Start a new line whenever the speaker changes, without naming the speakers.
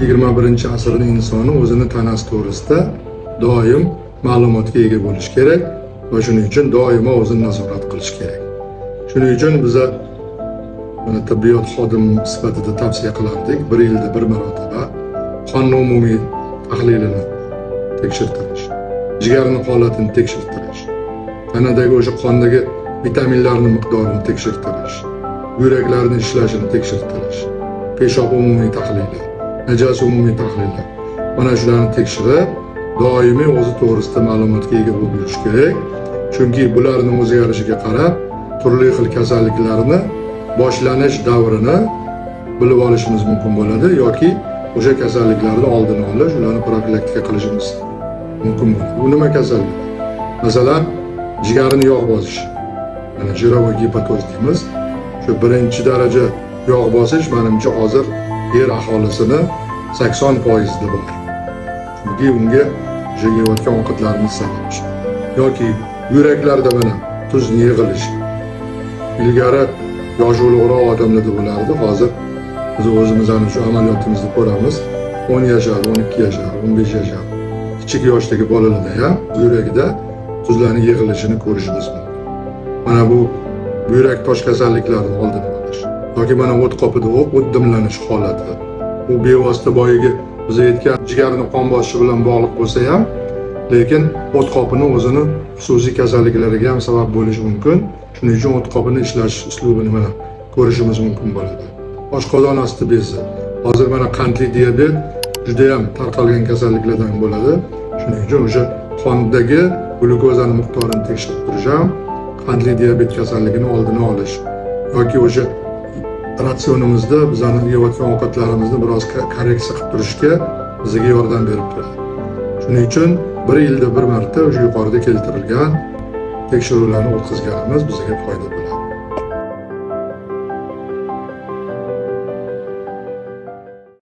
21-asrning insoni o'zini tanasi to'g'risida doim ma'lumotga ega bo'lishi kerak va shuning uchun doimo o'zini nazorat qilish kerak. Shuning uchun biza tibbiyot xodimi sifatida tavsiya qilardik, 1 yilda 1 marotaba qonning umumiy tahlilini tekshirtirish, jigarning holatini tekshirtirish, tanadagi o'sha qondagi vitaminlarning miqdorini tekshirtirish, yuraklarning ishlashini tekshirtirish, peshob umumiy tahlili, najas umumiy tahlili. Mana shularni tekshirib, doimiy o'zi to'g'risida ma'lumotga ega bo'lib yurish kerak. Chunki bularning o'zgarishiga qarab turli xil kasalliklarni boshlanish davrini bilib olishimiz mumkin bo'ladi yoki o'sha kasalliklarni oldini olish, ularni profilaktika qilishimiz mumkin bo'ladi. Bu nima kasallik? Masalan, jigarning yog' bosishi. Mana jirovoy gepatoz deymiz. Shu 1-daraja yog' bosish menimcha hozir yer aholisini 80% da bor. Chunki unga o'sha yeyotgan ovqatlarimiz sababchi. Yoki yuraklarda mana tuzning yig'ilishi. Ilgari yoshi ulug'roq odamlarda bo'lardi, hozir biz o'zimiz ana shu amaliyotimizni ko'ramiz. 10 yashar, 12 yashar, 15 yashar kichik yoshdagi bolalarda ham yuragida tuzlarning yig'ilishini ko'rishimiz mumkin. Mana bu yurak tosh kasalliklarining oldini olish. Yoki mana o't qopida o't dimlanish holati. Bu bevosita boyagi biz aytgan jigarning qon bosishi bilan bog'liq bo'lsa ham, lekin o't qopini o'zini xususiy kasalliklariga ham sabab bo'lishi mumkin. Shuning uchun o't qopini ishlash uslubini mana ko'rishimiz mumkin bo'ladi. Oshqozon osti bezi. Hozir mana qandli diabet juda ham tarqalgan kasalliklardan bo'ladi. Shuning uchun o'sha qondagi glyukozaning miqdorini tekshirib turish ham qandli diabet kasalligini oldini olish yoki o'sha ratsionimizda bizani yeyotgan ovqatlarimizni biroz korreksiya qilib turishga bizga yordam berib turadi. Shuning uchun 1 yilda 1 marta o'sha yuqorida keltirilgan tekshiruvlarni o'tkazganimiz bizga foyda bo'ladi.